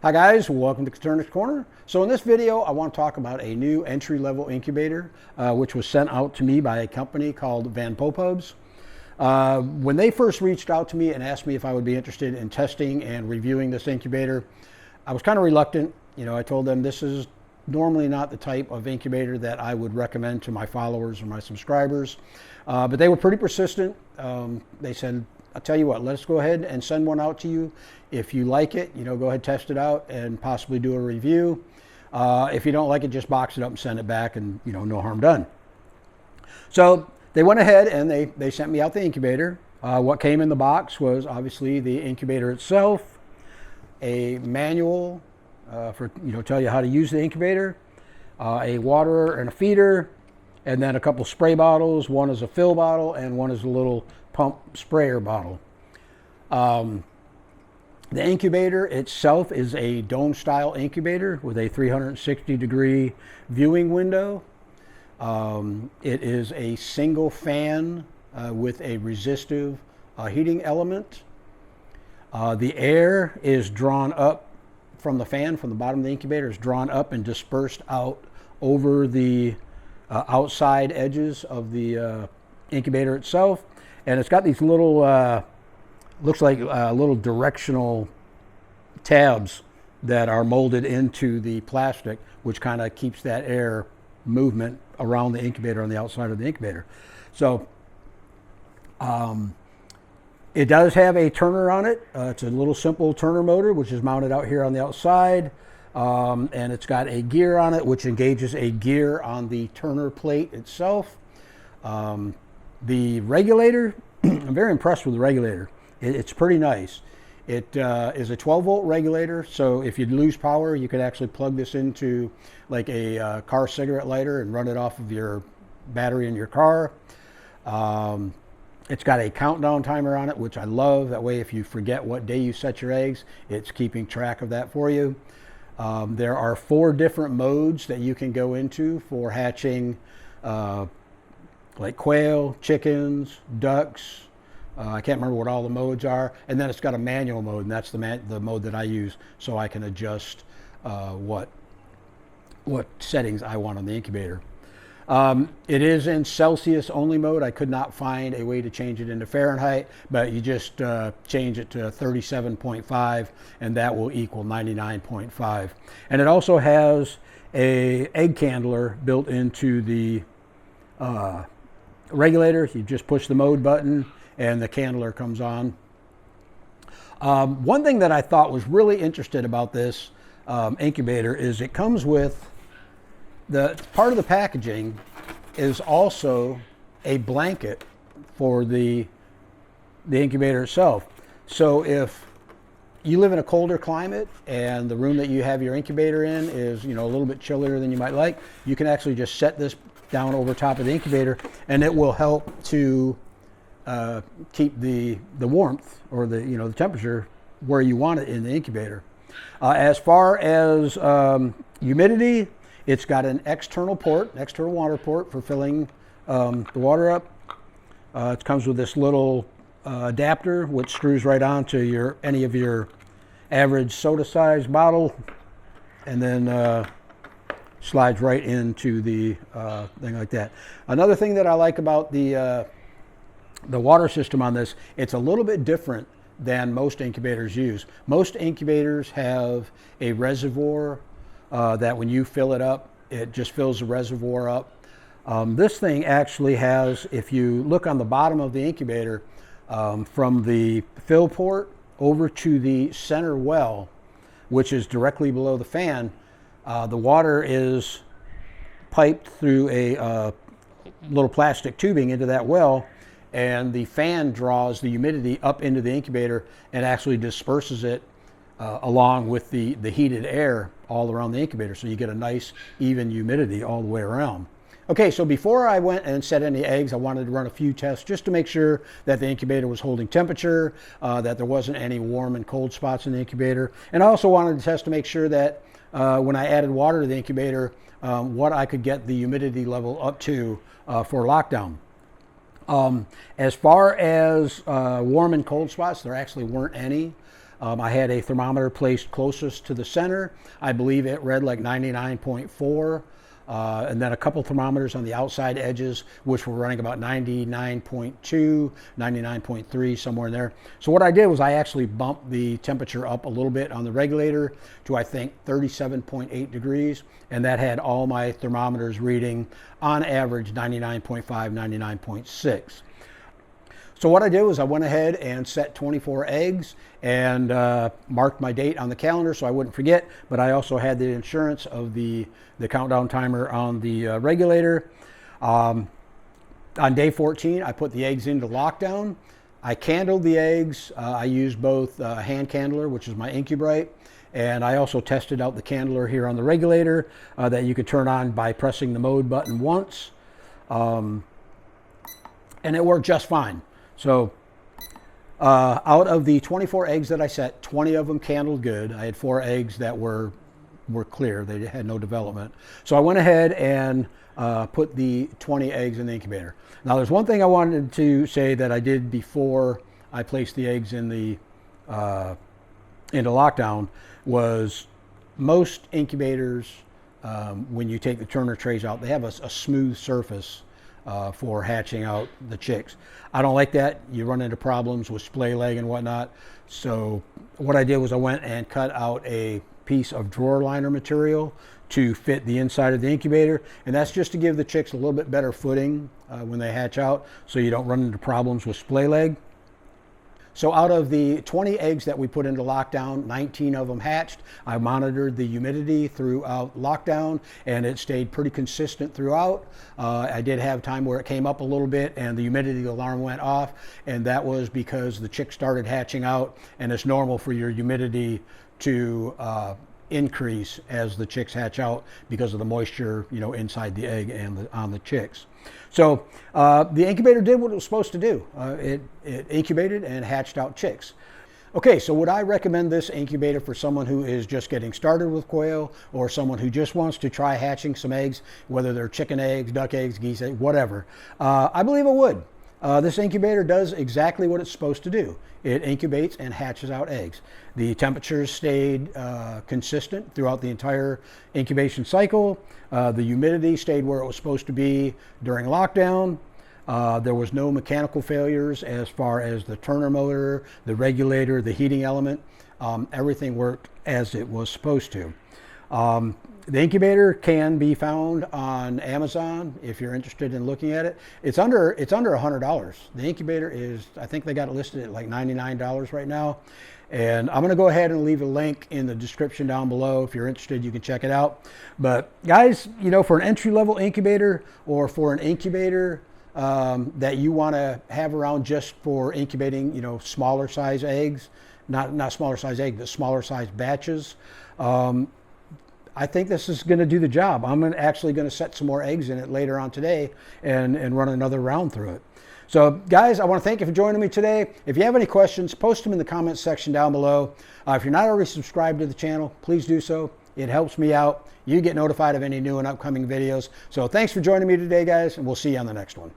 Hi guys, welcome to Coturnix Corner. So in this video, I want to talk about a new entry-level incubator, which was sent out to me by a company called VanpoPubs. When they first reached out to me and asked me if I would be interested in testing and reviewing this incubator, I was kind of reluctant. I told them this is normally not the type of incubator that I would recommend to my followers or my subscribers, but they were pretty persistent. They said, I'll tell you what, let's go ahead and send one out to you. If you like it, go ahead, test it out and possibly do a review. If you don't like it, just box it up and send it back and, no harm done. So they went ahead and they sent me out the incubator. What came in the box was obviously the incubator itself, a manual for, tell you how to use the incubator, a waterer and a feeder, and then a couple spray bottles. One is a fill bottle and one is a little pump sprayer bottle. The incubator itself is a dome style incubator with a 360-degree viewing window. It is a single fan with a resistive heating element. The air is drawn up from the fan, from the bottom of the incubator, is drawn up and dispersed out over the outside edges of the incubator itself. And it's got these little looks like little directional tabs that are molded into the plastic, which kind of keeps that air movement around the incubator on the outside of the incubator. So it does have a turner on it. It's a little simple turner motor, which is mounted out here on the outside. And it's got a gear on it, which engages a gear on the turner plate itself. The regulator, I'm very impressed with the regulator. It's pretty nice. It is a 12-volt regulator, so if you lose power, you could actually plug this into like a car cigarette lighter and run it off of your battery in your car. It's got a countdown timer on it, which I love. That way, if you forget what day you set your eggs, it's keeping track of that for you. There are 4 different modes that you can go into for hatching like quail, chickens, ducks. I can't remember what all the modes are. And then it's got a manual mode, and that's the mode that I use, so I can adjust what settings I want on the incubator. It is in Celsius only mode. I could not find a way to change it into Fahrenheit, but you just change it to 37.5, and that will equal 99.5. And it also has a egg candler built into the regulator. You just push the mode button and the candler comes on. One thing that I thought was really interesting about this incubator is it comes with part of the packaging is also a blanket for the incubator itself. So if you live in a colder climate and the room that you have your incubator in is a little bit chillier than you might like, you can actually just set this down over top of the incubator, and it will help to keep the warmth or the temperature where you want it in the incubator. As far as humidity, it's got an external water port for filling the water up. It comes with this little adapter which screws right onto any of your average soda size bottle, and then slides right into the thing like that. Another thing that I like about the water system on this, it's a little bit different than most incubators use. Most incubators have a reservoir that when you fill it up, it just fills the reservoir up. This thing actually has, if you look on the bottom of the incubator, from the fill port over to the center well, which is directly below the fan, the water is piped through a little plastic tubing into that well, and the fan draws the humidity up into the incubator and actually disperses it along with the heated air all around the incubator, so you get a nice even humidity all the way around. Okay, so before I went and set any eggs, I wanted to run a few tests just to make sure that the incubator was holding temperature, that there wasn't any warm and cold spots in the incubator, and I also wanted to test to make sure that when I added water to the incubator, what I could get the humidity level up to for lockdown. As far as warm and cold spots, there actually weren't any. I had a thermometer placed closest to the center. I believe it read like 99.4. And then a couple thermometers on the outside edges, which were running about 99.2, 99.3, somewhere in there. So what I did was I actually bumped the temperature up a little bit on the regulator to, I think, 37.8 degrees. And that had all my thermometers reading, on average, 99.5, 99.6. So what I did was I went ahead and set 24 eggs and marked my date on the calendar so I wouldn't forget, but I also had the insurance of the countdown timer on the regulator. On day 14, I put the eggs into lockdown. I candled the eggs. I used both hand candler, which is my Incubrite, and I also tested out the candler here on the regulator that you could turn on by pressing the mode button once, and it worked just fine. So out of the 24 eggs that I set, 20 of them candled good. I had 4 eggs that were clear. They had no development. So I went ahead and put the 20 eggs in the incubator. Now there's one thing I wanted to say that I did before I placed the eggs in the into lockdown was most incubators, when you take the Turner trays out, they have a smooth surface for hatching out the chicks. I don't like that. You run into problems with splay leg and whatnot. So what I did was I went and cut out a piece of drawer liner material to fit the inside of the incubator, and that's just to give the chicks a little bit better footing when they hatch out, so you don't run into problems with splay leg. So out of the 20 eggs that we put into lockdown, 19 of them hatched. I monitored the humidity throughout lockdown, and it stayed pretty consistent throughout. I did have time where it came up a little bit and the humidity alarm went off, and that was because the chicks started hatching out, and it's normal for your humidity to increase as the chicks hatch out because of the moisture, you know, inside the egg and on the chicks. So the incubator did what it was supposed to do. It incubated and hatched out chicks. Okay, so would I recommend this incubator for someone who is just getting started with quail, or someone who just wants to try hatching some eggs, whether they're chicken eggs, duck eggs, geese eggs, whatever? I believe it would. This incubator does exactly what it's supposed to do. It incubates and hatches out eggs. The temperatures stayed consistent throughout the entire incubation cycle. The humidity stayed where it was supposed to be during lockdown. There was no mechanical failures as far as the Turner motor, the regulator, the heating element. Everything worked as it was supposed to. The incubator can be found on Amazon if you're interested in looking at it. It's under $100. The incubator is, I think they got it listed at like $99 right now. And I'm going to go ahead and leave a link in the description down below. If you're interested, you can check it out. But guys, you know, for an entry-level incubator, or for an incubator that you want to have around just for incubating, you know, smaller size eggs, not smaller size eggs, but smaller size batches, I think this is going to do the job. I'm actually going to set some more eggs in it later on today and run another round through it. So guys, I want to thank you for joining me today. If you have any questions, post them in the comments section down below. If you're not already subscribed to the channel, please do so. It helps me out. You get notified of any new and upcoming videos. So thanks for joining me today, guys, and we'll see you on the next one.